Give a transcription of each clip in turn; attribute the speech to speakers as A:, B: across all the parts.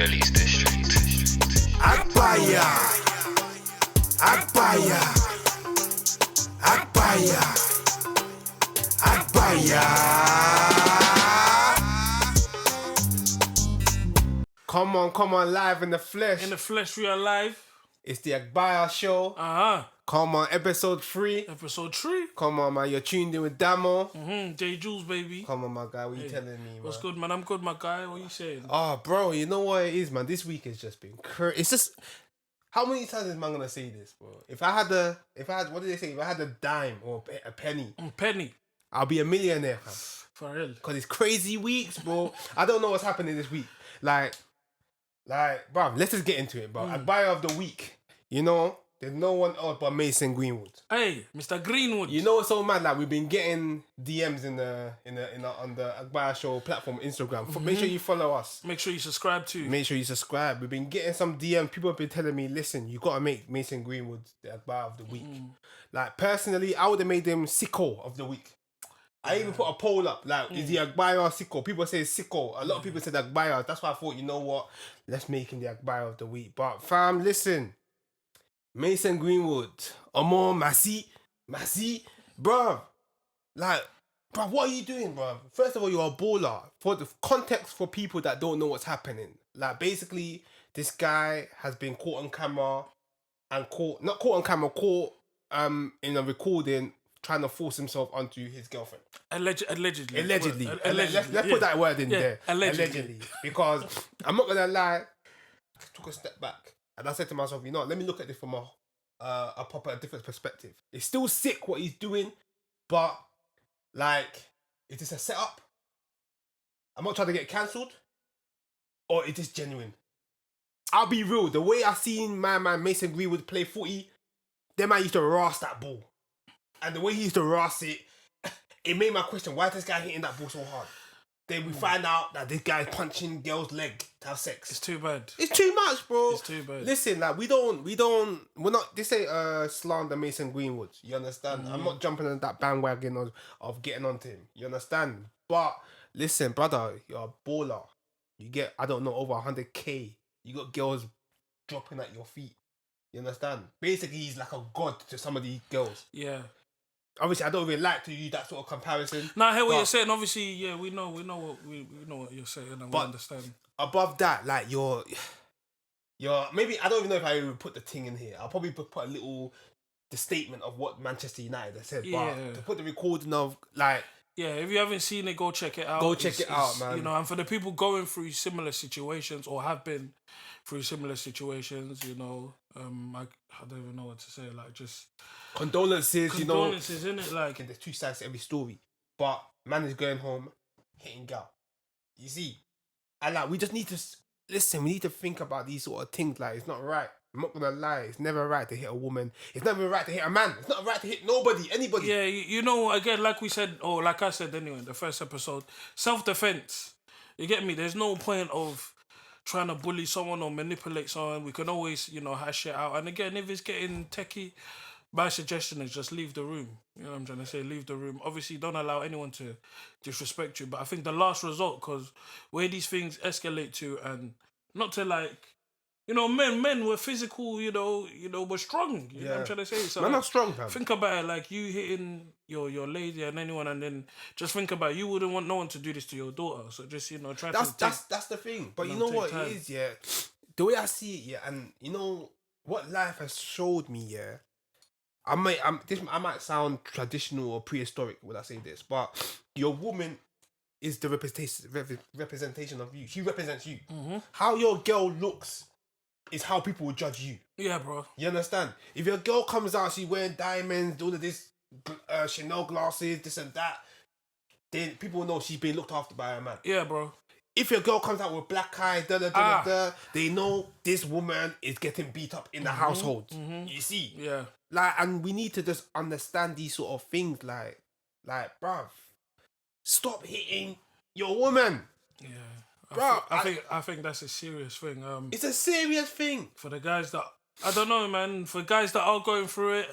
A: Shirley's district.
B: Agbaya, Agbaya, Agbaya, Agbaya. Come on, live in the flesh.
C: In the flesh, we are live.
B: It's the Agbaya show. Come on, episode 3.
C: Episode 3.
B: Come on, man, you're tuned in with Damo.
C: J Jules, baby.
B: Come on, my guy, what you telling me, man?
C: What's good, man? I'm good, my guy. What you saying?
B: Oh, bro, you know what it is, man? This week has just been crazy. It's just, how many times is man gonna say this, bro? If I had, what did they say? If I had a dime or a penny, I'll be a millionaire, fam.
C: For real.
B: Because it's crazy weeks, bro. I don't know what's happening this week. Like, bro, let's just get into it, bro. Agbaya of the week. You know, there's no one else but Mason Greenwood.
C: Hey, Mr. Greenwood.
B: You know what's so mad? Like, we've been getting DMs on the Agbaya Show platform, Instagram. Make sure you follow us.
C: Make sure you subscribe too.
B: Make sure you subscribe. We've been getting some DMs. People have been telling me, listen, you gotta make Mason Greenwood the Agbaya of the week. Like, personally, I would have made him Sicko of the week. I even put a poll up, like, is he Agbaya or Sicko? People say Sicko. A lot of people said Agbaya. That's why I thought, you know what? Let's make him the Agbaya of the week. But fam, listen. Mason Greenwood. Omo, Massy, bruv. Like, bruv, what are you doing, bruv? First of all, you're a baller. For the context for people that don't know what's happening. Like, basically, this guy has been caught in a recording trying to force himself onto his girlfriend.
C: Allegedly.
B: Let's put that word in there. Allegedly. Because I'm not gonna lie, I took a step back and I said to myself, you know, let me look at this from a different perspective. It's still sick what he's doing, but like, is this a setup? I'm not trying to get cancelled, or is this genuine? I'll be real. The way I seen my man Mason Greenwood play footy, them man used to rasp that ball. And the way he used to rasp it, it made my question, why is this guy hitting that ball so hard? Then we find out that this guy's punching girls' leg to have sex.
C: It's too bad.
B: It's too much, bro.
C: It's too bad.
B: Listen, like, we're not, this ain't slander Mason Greenwood. You understand? I'm not jumping on that bandwagon of getting onto him. You understand? But listen, brother, you're a baller. You get, I don't know, over 100K. You got girls dropping at your feet. You understand? Basically, he's like a god to some of these girls.
C: Yeah.
B: Obviously, I don't really like to use that sort of comparison.
C: Nah, I hear what you're saying. Obviously, yeah, we know what you're saying, and we understand.
B: Above that, like, you're maybe, I don't even know if I would put the thing in here. I'll probably put the statement of what Manchester United has said.
C: Yeah.
B: But to put the recording of, like,
C: yeah, if you haven't seen it, go check it out. Man. You know, and for the people going through similar situations or have been through similar situations, you know, I don't even know what to say. Like, just
B: condolences, you know.
C: Condolences, innit? Like,
B: there's two sides to every story. But man is going home, hitting gal. You see? And like, we just need to listen. We need to think about these sort of things. Like, it's not right. I'm not gonna lie. It's never right to hit a woman. It's never right to hit a man. It's not right to hit anybody.
C: Yeah, you know, again, like we said, or like I said anyway, in the first episode, self-defense. You get me? There's no point of trying to bully someone or manipulate someone. We can always, you know, hash it out. And again, if it's getting techie, my suggestion is just leave the room. You know what I'm trying to say? Leave the room. Obviously, don't allow anyone to disrespect you. But I think the last resort, because where these things escalate to, and not to like, you know, men were physical, you know, were strong. You know what I'm trying to say? So
B: men
C: like,
B: are strong, man.
C: think about it, like you hitting your lady and anyone, and then just think about it, you wouldn't want no one to do this to your daughter. So just, you know, try
B: that's the thing. But you know what it is, yeah? The way I see it, yeah, and you know what life has showed me, yeah. I might sound traditional or prehistoric when I say this, but your woman is the representation of you. She represents you. How your girl looks is how people will judge you.
C: Yeah, bro.
B: You understand? If your girl comes out, she's wearing diamonds, all of this, Chanel glasses, this and that, then people will know she's being looked after by a man.
C: Yeah, bro.
B: If your girl comes out with black eyes, they know this woman is getting beat up in the household. You see?
C: Yeah.
B: Like, and we need to just understand these sort of things, like, bruv, stop hitting your woman.
C: Yeah.
B: Bro,
C: I think that's a serious thing.
B: It's a serious thing.
C: For the guys that, I don't know, man, for guys that are going through it,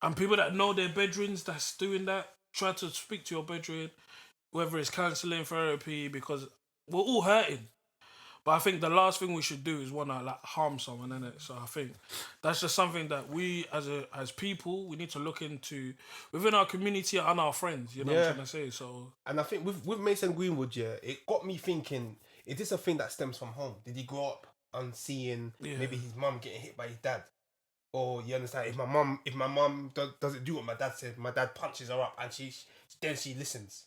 C: and people that know their bedrooms that's doing that, try to speak to your bedroom, whether it's counselling, therapy, because we're all hurting. But I think the last thing we should do is want to like harm someone, innit? So I think that's just something that we as people we need to look into within our community and our friends. You know what I'm trying to say? So
B: and I think with Mason Greenwood, it got me thinking: is this a thing that stems from home? Did he grow up on seeing maybe his mum getting hit by his dad? Or you understand, if my mum doesn't do what my dad said, my dad punches her up and then she listens.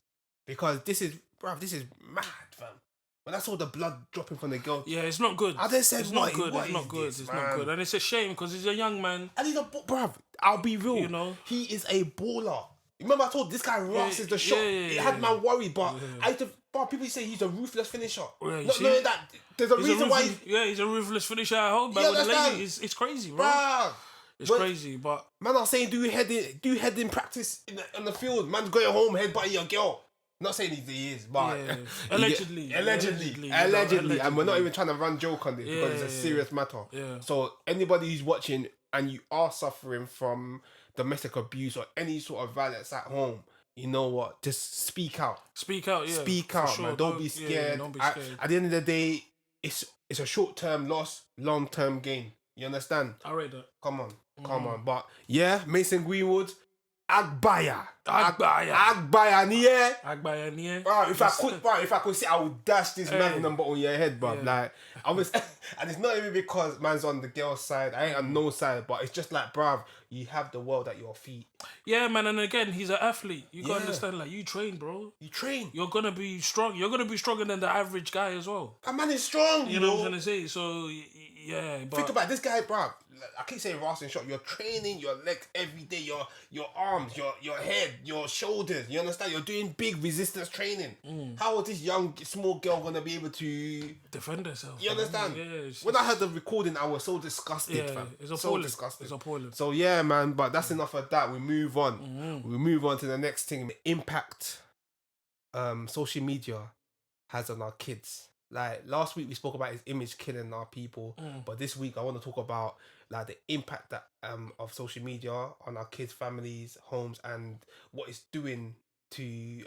B: Because this is mad, fam. When I saw the blood dropping from the girl,
C: it's not good.
B: I just said,
C: it's not good. It's not good. It's not good, and it's a shame because he's a young man.
B: And he's bruv. I'll be real. You know, he is a baller. Remember, I told this guy rushes the shot. It had man worried, but people say he's a ruthless finisher. Not knowing that there's a reason why.
C: He's a ruthless finisher at home. But with the lady, it's crazy, bro. Bruh. It's crazy, but
B: man, I'm saying do heading practice in the field. Man's going home headbutting your girl. Not saying he is, but
C: allegedly,
B: and we're not even trying to run joke on this because it's a serious matter.
C: Yeah.
B: So anybody who's watching and you are suffering from domestic abuse or any sort of violence at home, you know what? Just speak out.
C: Speak out,
B: sure. Man. Don't be scared.
C: Don't be scared.
B: At the end of the day, it's a short-term loss, long-term gain. You understand?
C: I read that.
B: Come on. But Mason Greenwood, Agbaya, yeah.
C: Agbaya, yeah.
B: If I could say, I would dash this magnum on your head, bro. Like I was, and it's not even because man's on the girl's side. I ain't on no side, but it's just like, bruv, you have the world at your feet.
C: Yeah, man. And again, he's an athlete. You gotta understand, like, you train, bro.
B: You train.
C: You're gonna be strong. You're gonna be stronger than the average guy as well.
B: That man is strong.
C: You know what I'm trying to say? So but
B: think about it, this guy, bruv. I keep saying Ross and shot. You're training your legs every day. Your arms, your head, your shoulders. You understand? You're doing big resistance training. How is this young small girl gonna be able to
C: defend herself?
B: You understand? When I heard the recording, I was so disgusted, fam.
C: It's appalling.
B: So disgusted.
C: It's appalling.
B: So man. But that's enough of that. We move on. We move on to the next thing. The impact social media has on our kids. Like last week we spoke about his image killing our people, but this week I want to talk about like the impact that of social media on our kids, families, homes, and what it's doing to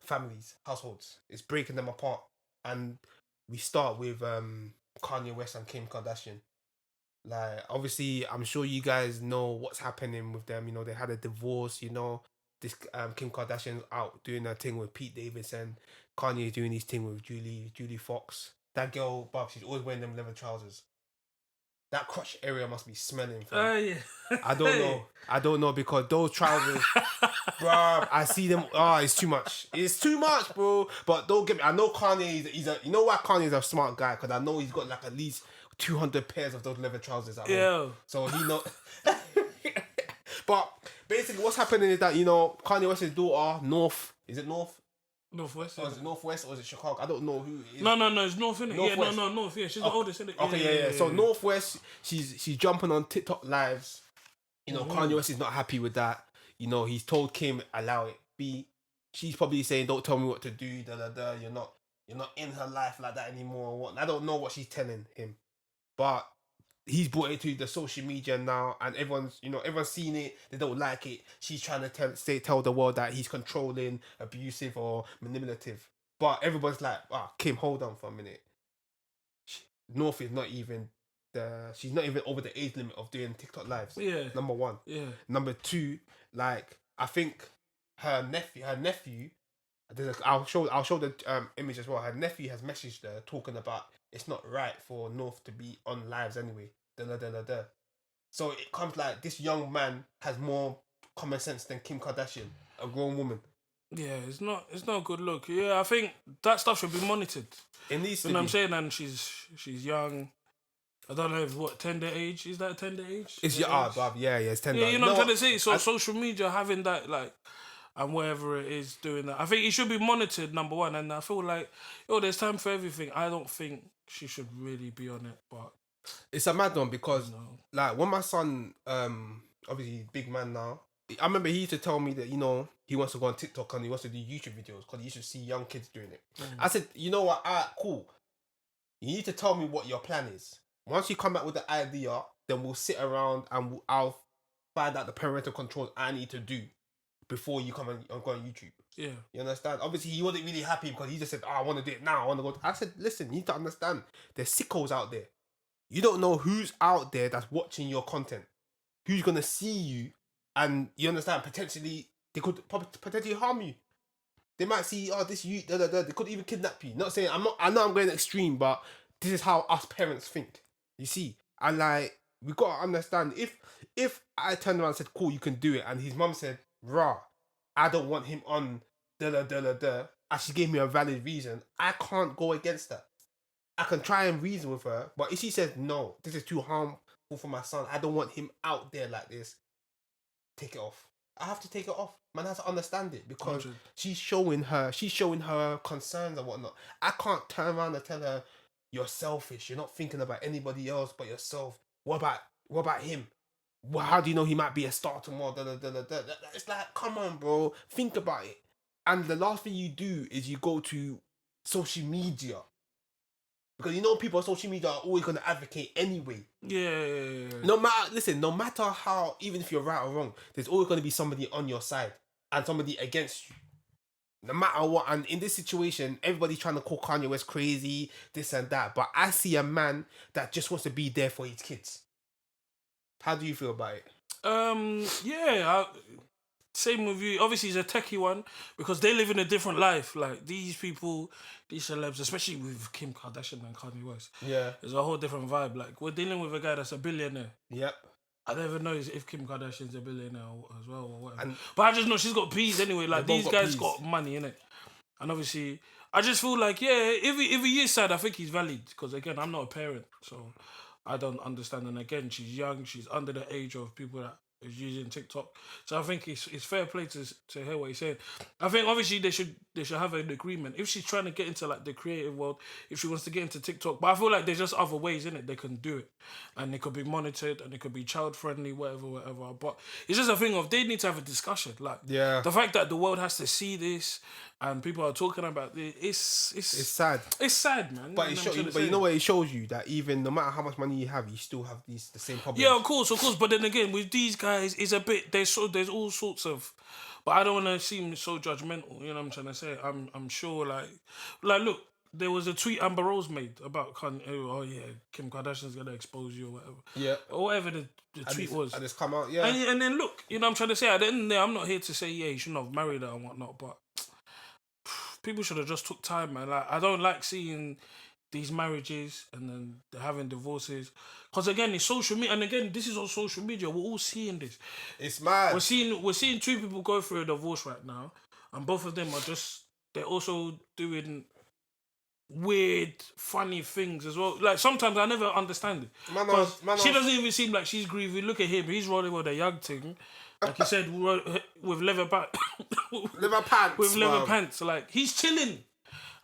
B: families, households. It's breaking them apart. And we start with Kanye West and Kim Kardashian. Like obviously, I'm sure you guys know what's happening with them. You know, they had a divorce. You know, this Kim Kardashian's out doing her thing with Pete Davidson. Kanye's doing his thing with Julie Fox. That girl, Bob, she's always wearing them leather trousers. That crotch area must be smelling. I don't know because those trousers, bro. I see them. It's too much. It's too much, bro. But don't get me. I know Kanye. You know why Kanye's a smart guy? Because I know he's got like at least 200 pairs of those leather trousers at home. So he know. But basically, what's happening is that Kanye West's daughter, North. Is it North?
C: Northwest.
B: Or is it Northwest or is it Chicago? I don't know who it is.
C: No, it's North, innit? Northwest. North. Yeah, she's the oldest, innit?
B: Okay, yeah. So Northwest, she's jumping on TikTok lives. Kanye West is not happy with that. He's told Kim, allow it. She's probably saying, don't tell me what to do. You're not in her life like that anymore. Or what? I don't know what she's telling him, but he's brought it to the social media now, and everyone's seen it. They don't like it. She's trying to tell the world that he's controlling, abusive, or manipulative. But everyone's like, Kim, hold on for a minute. North is not even she's not even over the age limit of doing TikTok lives.
C: Yeah.
B: Number one.
C: Yeah.
B: Number two, like I think her nephew. I'll show the image as well. Her nephew has messaged her talking about it's not right for North to be on lives anyway. So it comes like this young man has more common sense than Kim Kardashian, a grown woman.
C: Yeah, it's not a good look. Yeah, I think that stuff should be monitored.
B: It needs to.
C: You know what I'm saying? And she's young. I don't know if tender age is that a tender age?
B: It's it's tender.
C: Yeah, you know what I'm trying to say. So social media having that and whatever it is doing that. I think it should be monitored, number one. And I feel like, there's time for everything. I don't think she should really be on it, but
B: it's a mad one because like when my son, obviously he's a big man now. I remember he used to tell me that, he wants to go on TikTok and he wants to do YouTube videos because he used to see young kids doing it. I said, you know what, cool. You need to tell me what your plan is. Once you come out with the idea, then we'll sit around and I'll find out the parental controls I need to do before you come and go on YouTube.
C: Yeah.
B: You understand? Obviously, he wasn't really happy because he just said, I want to do it now. I want to go. I said, listen, you need to understand. There's sickos out there. You don't know who's out there that's watching your content. Who's going to see you. And you understand, potentially, they could potentially harm you. They might see, this you, da, da, da. They could even kidnap you. Not saying, I know I'm going extreme, but this is how us parents think. You see? And like, we got to understand, if I turned around and said, cool, you can do it. And his mum said, rah, I don't want him on, da, da, da, da, da. And she gave me a valid reason. I can't go against that. I can try and reason with her. But if she says, no, this is too harmful for my son, I don't want him out there like this, take it off. I have to take it off. Man has to understand it because
C: 100.
B: she's showing her concerns and whatnot. I can't turn around and tell her, you're selfish. You're not thinking about anybody else but yourself. What about him? Well, how do you know he might be a star tomorrow? Da, da, da, da, da. It's like, come on, bro. Think about it. And the last thing you do is you go to social media. Because you know people on social media are always going to advocate anyway.
C: Yeah.
B: No matter how, even if you're right or wrong, there's always going to be somebody on your side and somebody against you. No matter what. And in this situation, everybody's trying to call Kanye West crazy, this and that. But I see a man that just wants to be there for his kids. How do you feel about it?
C: Same with you. Obviously, he's a techie one because they live in a different life. Like these people, these celebs, especially with Kim Kardashian and Kanye West.
B: Yeah.
C: There's a whole different vibe. Like we're dealing with a guy that's a billionaire.
B: Yep.
C: I never know if Kim Kardashian's a billionaire as well or whatever. But I just know she's got peas anyway. Like these guys got money, innit? And obviously, I just feel like, if he is sad, I think he's valid. Because again, I'm not a parent, so I don't understand. And again, she's young, she's under the age of people that is using TikTok. So I think it's fair play to hear what he's saying. I think obviously they should have an agreement. If she's trying to get into like the creative world, if she wants to get into TikTok, but I feel like there's just other ways in it they can do it. And it could be monitored and it could be child friendly, whatever. But it's just a thing of they need to have a discussion. Like the fact that the world has to see this and people are talking about this, it's sad. It's sad, man.
B: But you know what it shows you? That even no matter how much money you have, you still have the same problems.
C: Yeah, of course. But then again, with these guys, it's a bit. There's all sorts of. But I don't want to seem so judgmental. You know what I'm trying to say? I'm sure. Like look, there was a tweet Amber Rose made about Kim Kardashian's gonna expose you or whatever.
B: Yeah.
C: Or whatever the tweet was.
B: And it's come out. Yeah.
C: And then look, you know what I'm trying to say? At the end of the day, I'm not here to say you shouldn't have married her and whatnot, but people should have just took time, man. Like I don't like seeing these marriages and then they're having divorces. Because again, it's social media. And again, this is on social media. We're all seeing this.
B: It's mad.
C: We're seeing two people go through a divorce right now. And both of them they're also doing weird, funny things as well. Like sometimes I never understand it. She doesn't even seem like she's grieving. Look at him. He's rolling with a young thing. Like you said, with leather pants. With leather pants. Like, he's chilling.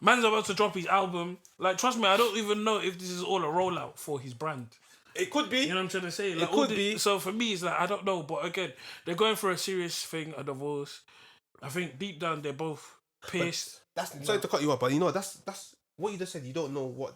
C: Man's about to drop his album. Like, trust me, I don't even know if this is all a rollout for his brand.
B: It could be.
C: You know what I'm trying to say? Like,
B: it could be.
C: So for me, it's like, I don't know. But again, they're going for a serious thing, a divorce. I think deep down, they're both pissed.
B: Sorry to cut you off, but you know, that's what you just said. You don't know what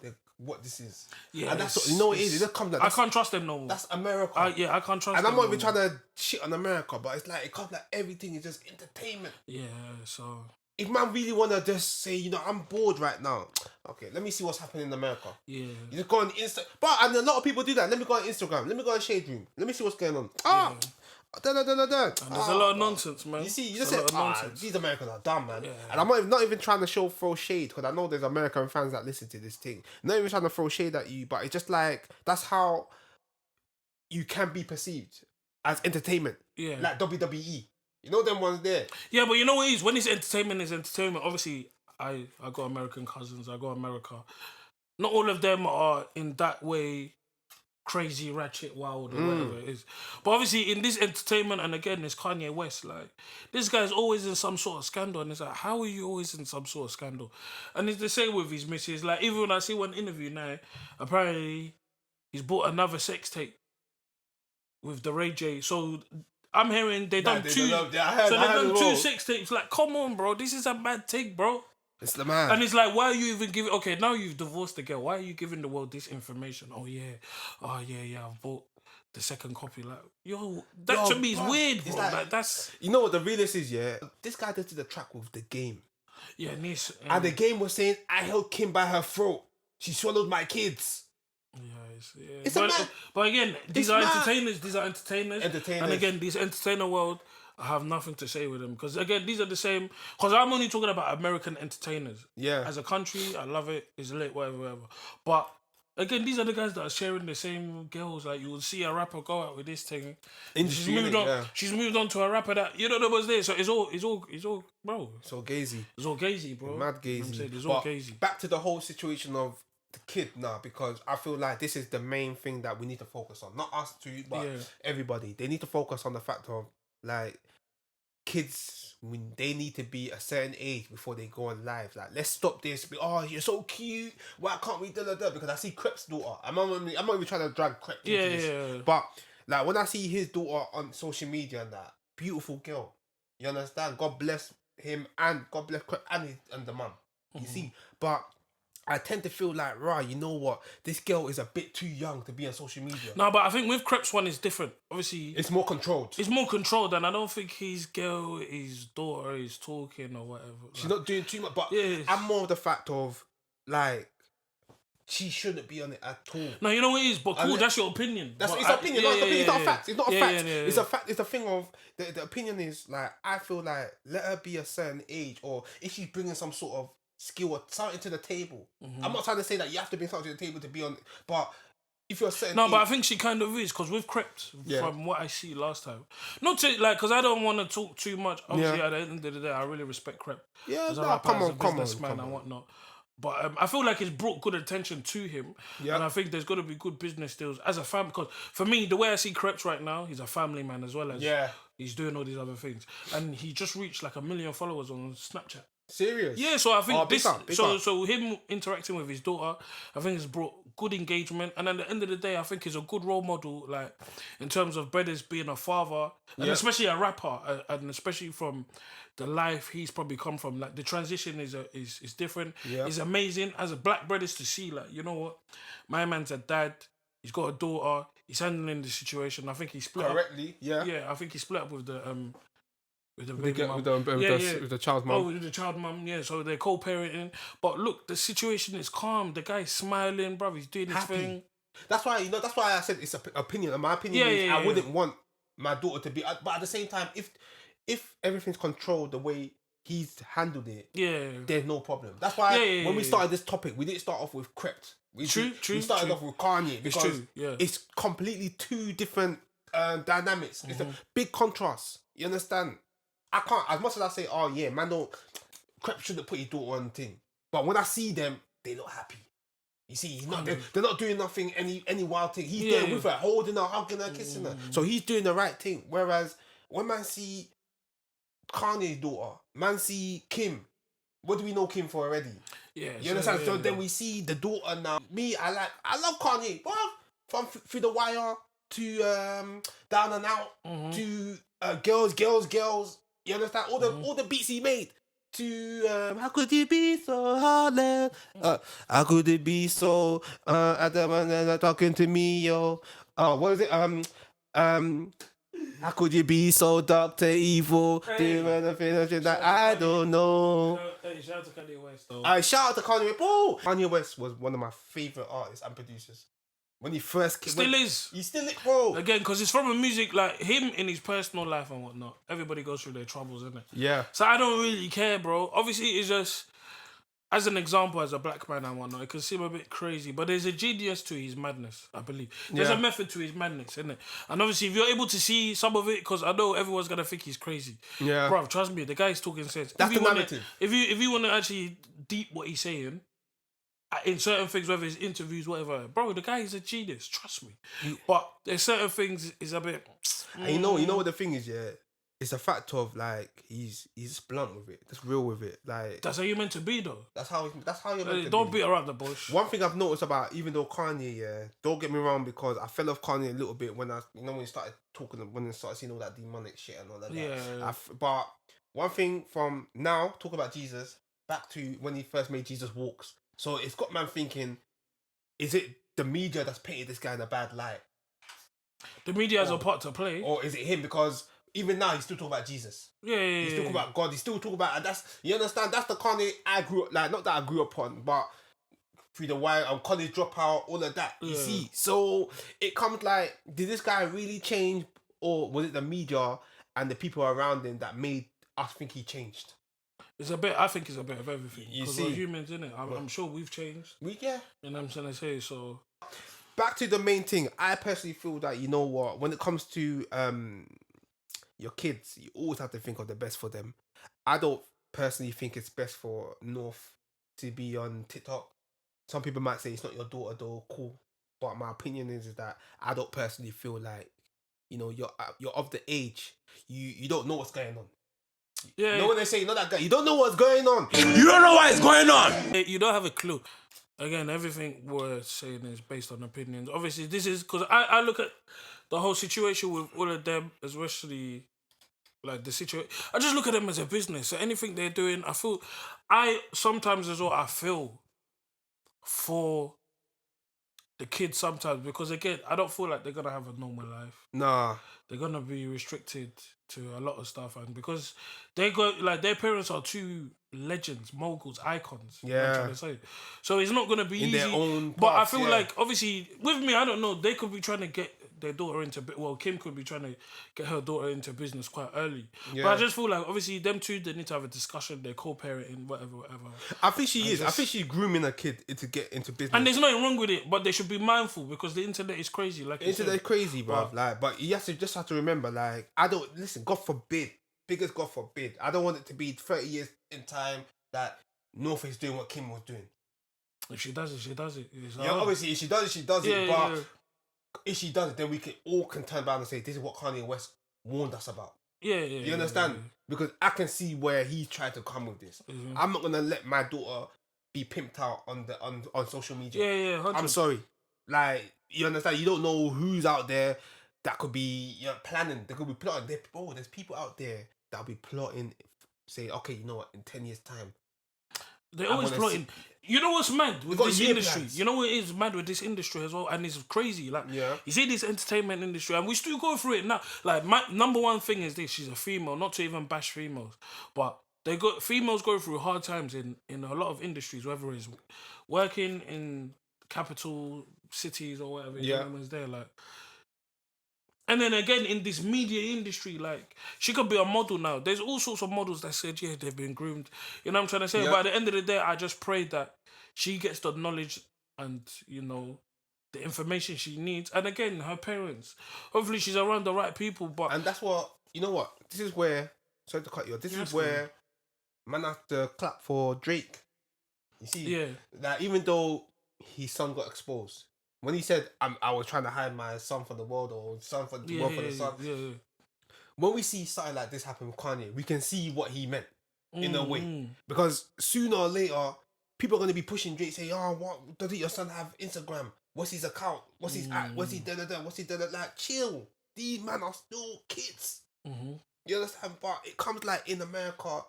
B: this is. Yeah. And that's what it is. It just comes like,
C: I can't trust them no more.
B: That's America.
C: I can't trust them.
B: And I'm not even trying to shit on America, but it's like, it comes like everything is just entertainment.
C: Yeah, so
B: if man really want to just say, I'm bored right now. Okay, let me see what's happening in America.
C: Yeah.
B: You just go on and a lot of people do that. Let me go on Instagram. Let me go on Shade Room. Let me see what's going on.
C: And there's a lot of nonsense, man.
B: You see, you just said, these Americans are dumb, man.
C: Yeah.
B: And I'm not even trying to throw shade, because I know there's American fans that listen to this thing. I'm not even trying to throw shade at you, but it's just like, that's how you can be perceived as entertainment. Yeah. Like WWE. You know them ones there.
C: Yeah, but you know what it is? When it's entertainment. Obviously, I got American cousins. I got America. Not all of them are in that way crazy, ratchet, wild, or whatever it is. But obviously, in this entertainment, and again, it's Kanye West. Like, this guy's always in some sort of scandal, and it's like, how are you always in some sort of scandal? And it's the same with his missus. Like, even when I see one interview now, apparently he's bought another sex tape with the Ray J. So I'm hearing they've done two. They've done two sex tapes. Like, come on, bro, this is a bad take, bro.
B: It's the man.
C: And it's like, why are you even giving... Okay, now you've divorced the girl. Why are you giving the world this information? I've bought the second copy. Like, that to me is weird, bro. Like, that's...
B: You know what the realest is, yeah? This guy did the track with The Game.
C: Yeah,
B: and The Game was saying, I held Kim by her throat. She swallowed my kids.
C: But again, these are entertainers. These are entertainers. And again, these entertainer world, I have nothing to say with them. Because again, these are the same... Because I'm only talking about American entertainers.
B: Yeah.
C: As a country, I love it. It's lit, whatever. But... Again, these are the guys that are sharing the same girls. Like, you will see a rapper go out with this thing. She's moved on to a rapper that you don't know what's there. So it's all, bro.
B: It's all gazy.
C: It's all gazy, bro.
B: Mad gazy.
C: I'm saying, it's all gazy.
B: Back to the whole situation of the kid now, because I feel like this is the main thing that we need to focus on. Not us two, but everybody. They need to focus on the fact of, like, kids, when they need to be a certain age before they go on live. Like, let's stop this. Oh, you're so cute. Why can't we do that? Because I see Crep's daughter. I'm not even trying to drag Crep into this. But like, when I see his daughter on social media and that, beautiful girl. You understand? God bless him and God bless Crep and the mum. You see? But I tend to feel like, right, you know what? This girl is a bit too young to be on social media.
C: No, but I think with Crep's one is different. Obviously,
B: it's more controlled.
C: It's more controlled, and I don't think his daughter is talking or whatever.
B: She's not doing too much, but I'm more of the fact of, like, she shouldn't be on it at all.
C: No, you know what it is, but cool, that's your opinion.
B: It's an opinion. It's not a fact. It's not a fact. It's a fact. It's a thing of, the opinion is, like, I feel like, let her be a certain age, or if she's bringing some sort of skill or something to the table. I'm not trying to say that you have to bring something to the table to be on, but if you're certain
C: but I think she kind of is, because with Crept, from what I see last time, not to, like, because I don't want to talk too much. Obviously, at the end of the day, I really respect Crept. Come on, and whatnot. But I feel like it's brought good attention to him, and I think there's got to be good business deals as a fan. Because for me, the way I see Crept right now, he's a family man as well as he's doing all these other things, and he just reached like 1 million followers on Snapchat.
B: Serious?
C: Yeah, so I think so him interacting with his daughter, I think it's brought good engagement, and at the end of the day, I think he's a good role model, like, in terms of brothers being a father, and especially a rapper, and especially from the life he's probably come from. Like, the transition is different. It's amazing as a black brothers to see, like, you know what, my man's a dad, he's got a daughter, he's handling the situation. I think he split
B: correctly.
C: up. I think he split up with the with the
B: child's mum.
C: Oh, with the child mum, So they're co-parenting. But look, the situation is calm. The guy's smiling, bruv. He's doing his thing.
B: That's why I said it's an opinion. And my opinion is I wouldn't want my daughter to be... But at the same time, if everything's controlled the way he's handled it, there's no problem. That's why when we started this topic, we didn't start off with Crept. We started off with Kanye because it's completely two different dynamics. It's a big contrast. You understand? I can't, as much as I say, oh yeah, man, Crep shouldn't put his daughter on the thing. But when I see them, they look happy. You see, they're not doing nothing, any wild thing. He's there with her, holding her, hugging her, kissing her. So he's doing the right thing. Whereas when man see Kanye's daughter, man see Kim, what do we know Kim for already? You understand? So then we see the daughter now. I love Kanye. From Through the Wire to Down and Out to Girls. You understand? All the beats he made. To how could it be so hard? How could it be so talking to me, yo? What is it? How could you be so Dr. Evil? Doing anything that I don't know.
C: Shout out to Kanye West, though.
B: Shout out to Kanye West. Whoa! Kanye West was one of my favourite artists and producers. When he first came...
C: Still is.
B: He's still it, bro.
C: Again, because it's from a music, like, him in his personal life and whatnot. Everybody goes through their troubles, isn't it?
B: Yeah.
C: So I don't really care, bro. Obviously, it's just... As an example, as a black man and whatnot, it can seem a bit crazy, but there's a genius to his madness, I believe. There's a method to his madness, isn't it? And obviously, if you're able to see some of it, because I know everyone's going to think he's crazy. Yeah. Bro, trust me, the guy's talking sense.
B: That's the narrative.
C: If you want to actually deep what he's saying, in certain things, whether it's interviews, whatever, bro, the guy is a genius, trust me. But there's certain things is a bit...
B: And you know what the thing is, it's a fact of, like, he's blunt with it, just real with it. Like,
C: that's how you're meant to be, though.
B: That's how you're meant to be.
C: Don't beat around the bush.
B: One thing I've noticed about, even though Kanye, don't get me wrong, because I fell off Kanye a little bit when when he started talking, when I started seeing all that demonic shit and all that.
C: Yeah.
B: But one thing from now, talk about Jesus, back to when he first made Jesus Walks. So it's got man thinking, is it the media that's painted this guy in a bad light?
C: The media has a part to play.
B: Or is it him? Because even now, he's still talking about Jesus.
C: Yeah.
B: He's still talking about God. He's still talking about... And that's... You understand? That's the Kanye I grew up... Like, not that I grew up on, but... Through the wire, college dropout, all of that. You see? So, it comes like... Did this guy really change? Or was it the media and the people around him that made us think he changed?
C: It's a bit... I think it's a bit of everything.
B: You
C: see? We're humans, innit? I'm sure we've changed.
B: Yeah.
C: You know what I'm trying to say? So...
B: Back to the main thing. I personally feel that, you know what, when it comes to your kids, you always have to think of the best for them. I don't personally think it's best for North to be on TikTok. Some people might say it's not your daughter though, cool. But my opinion is that I don't personally feel like, you know, you're of the age. You don't know what's going on.
C: Yeah.
B: You know what they say? You know that guy. You don't know what's going on.
A: You don't know what's going on.
C: You don't have a clue. Again, everything we're saying is based on opinions. Obviously, this is because I look at the whole situation with all of them, especially like the situation. I just look at them as a business. So anything they're doing, I sometimes as well, I feel for the kids sometimes because again, I don't feel like they're gonna have a normal life.
B: Nah.
C: They're gonna be restricted to a lot of stuff, and because they got like their parents are two legends, moguls, icons.
B: Yeah.
C: I'm trying to say. So it's not gonna be
B: in
C: easy.
B: their own
C: but
B: paths,
C: I feel like obviously with me, I don't know. They could be trying to get their daughter into Kim could be trying to get her daughter into business quite early. Yeah. But I just feel like obviously them two they need to have a discussion. They're co-parenting, whatever.
B: I think she is. I think she's grooming a kid to get into business.
C: And there's nothing wrong with it, but they should be mindful because the internet is crazy. Like
B: the internet is crazy, bro. But you just have to remember, like, I don't listen. God forbid, biggest God forbid. I don't want it to be 30 years in time that North is doing what Kim was doing.
C: If she does it, she does it.
B: Yeah, obviously, if she does it, she does it. But if she does it, then we can turn around and say, this is what Kanye West warned us about.
C: Yeah.
B: You understand? Yeah. Because I can see where he tried to come with this. Mm-hmm. I'm not gonna let my daughter be pimped out on social media.
C: Yeah. 100%.
B: I'm sorry. Like, you understand? You don't know who's out there that could be planning. They could be plotting. There's people out there that'll be plotting. Say, okay, you know what? In 10 years' time,
C: they're always plotting. You know what's mad with this industry? Plans. You know what is mad with this industry as well? And it's crazy. Like, you see this entertainment industry, and we still go through it now. Like, my number one thing is this: she's a female. Not to even bash females, but females go through hard times in a lot of industries, whether it's working in capital cities or whatever. You know, there, like. And then again, in this media industry, like, she could be a model now. There's all sorts of models that said, they've been groomed. You know what I'm trying to say? But at the end of the day, I just pray that she gets the knowledge and, you know, the information she needs. And again, her parents. Hopefully she's around the right people.
B: And that's what, you know what? This is where, sorry to cut you off, this is where man have to clap for Drake. You see? That even though his son got exposed, when he said, I was trying to hide my son from the world or son from the world for the sun. When we see something like this happen with Kanye, we can see what he meant in a way. Because sooner or later, people are going to be pushing Drake, saying, what doesn't your son have Instagram? What's his account? What's his app? What's he da-da-da? What's he da-da-da? Like, chill. These men are still kids. You understand? But it comes like in America,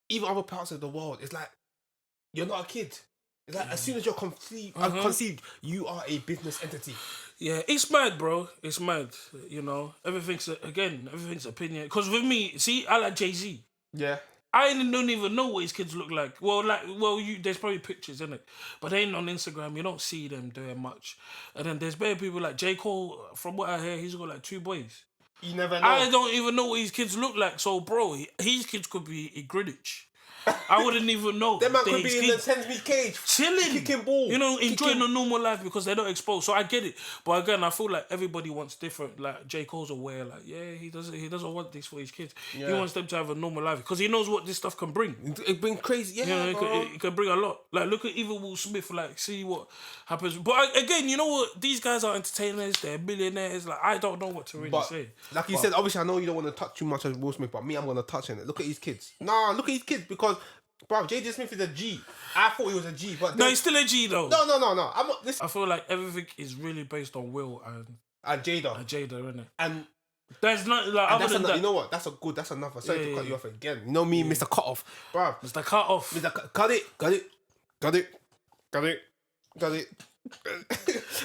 B: even other parts of the world, it's like, you're not a kid. It's like as soon as you're conceived, you are a business entity. Yeah,
C: it's mad, bro. It's mad. You know, everything's opinion. Because with me, see, I like Jay-Z.
B: Yeah.
C: I don't even know what his kids look like. There's probably pictures, in it, but they ain't on Instagram. You don't see them doing much. And then there's better people like J. Cole. From what I hear, he's got like 2 boys.
B: You never know.
C: I don't even know what his kids look like. So, bro, his kids could be in Greenwich. I wouldn't even know.
B: That man could be in the 10-meter cage,
C: chilling,
B: kicking ball,
C: you know, enjoying a normal life because they're not exposed. So I get it, but again, I feel like everybody wants different. Like J. Cole's aware, like he doesn't want this for his kids. He wants them to have a normal life because he knows what this stuff can bring.
B: It bring crazy,
C: it can bring a lot. Like look at even Will Smith, like see what happens. But again, you know what? These guys are entertainers. They're millionaires. Like I don't know what to really say.
B: Like you said, obviously I know you don't want to touch too much of Will Smith, but me, I'm gonna touch on it. Look at his kids. Look at his kids because. Bro, J.J. Smith is a G. I thought he was a G, but
C: no, he's still a G though.
B: No. I'm not.
C: I feel like everything is really based on Will
B: and Jada.
C: Isn't it?
B: And
C: there's not like other than that.
B: You know what? That's another. Sorry to cut you off again. You know me, Mr. Cut Off, bro.
C: Mr. Cut Off.
B: Cut it.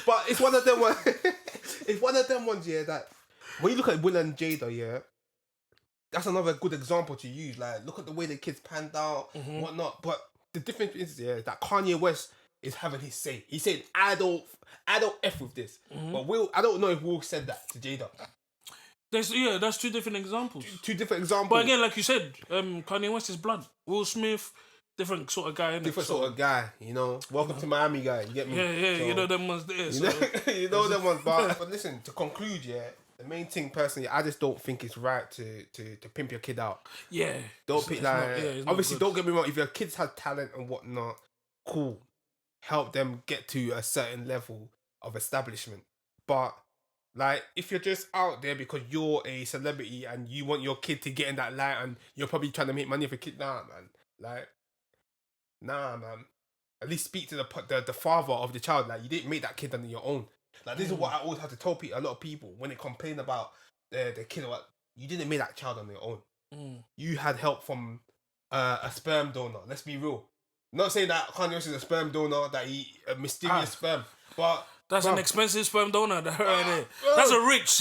B: But it's one of them. it's one of them ones, yeah, that when you look at Will and Jada, yeah, that's another good example to use. Like, look at the way the kids panned out, whatnot. But the difference is, yeah, that Kanye West is having his say. He said, I don't F with this. But Will, I don't know if Will said that to Jada.
C: That's two different examples.
B: Two different examples.
C: But again, like you said, Kanye West is blood. Will Smith, different sort of guy.
B: Different sort of guy, you know. Welcome to Miami guy, you get me?
C: Yeah, so, you know them ones there. So.
B: You know them ones. But listen, to conclude, yeah, the main thing personally, I just don't think it's right to pimp your kid out.
C: Yeah.
B: Don't pick obviously, don't get me wrong, if your kids have talent and whatnot, cool. Help them get to a certain level of establishment. But like, if you're just out there because you're a celebrity and you want your kid to get in that light and you're probably trying to make money for your kid, nah, man. At least speak to the father of the child. Like, you didn't make that kid on your own. Like, this is what I always have to tell a lot of people when they complain about the kid. Or what, you didn't make that child on your own. You had help from a sperm donor. Let's be real. Not saying that Kanye West is a sperm donor, that he a mysterious sperm, but
C: that's an expensive sperm donor. That's a rich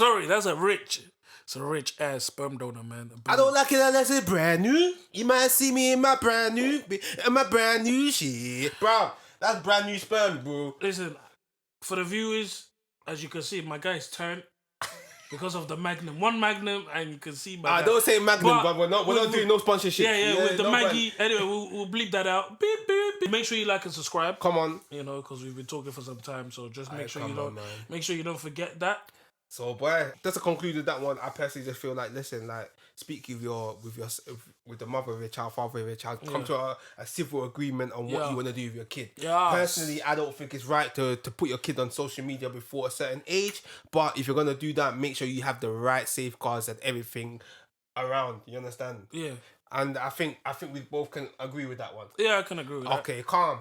C: ass sperm donor, man.
B: I don't like it unless it's brand new. You might see me in my brand new shit, bro. That's brand new sperm, bro.
C: Listen, for the viewers, as you can see, my guy's turned because of the Magnum. One Magnum, and you can see my guy.
B: Don't say Magnum, but we're not doing no sponsorship.
C: Yeah, with the Maggie. Anyway, we'll bleep that out. Beep, beep, beep. Make sure you like and subscribe.
B: Come on.
C: You know, because we've been talking for some time, so just make sure you don't forget that.
B: So, boy, just to conclude with that one, I personally just feel like, listen, like, speak with the mother of your child, father of your child, come to a civil agreement on what you want to do with your kid. Yes. Personally, I don't think it's right to put your kid on social media before a certain age, but if you're going to do that, make sure you have the right safeguards and everything around, you understand?
C: Yeah.
B: And I think we both can agree with that one.
C: Yeah, I can agree with that.
B: Okay, calm.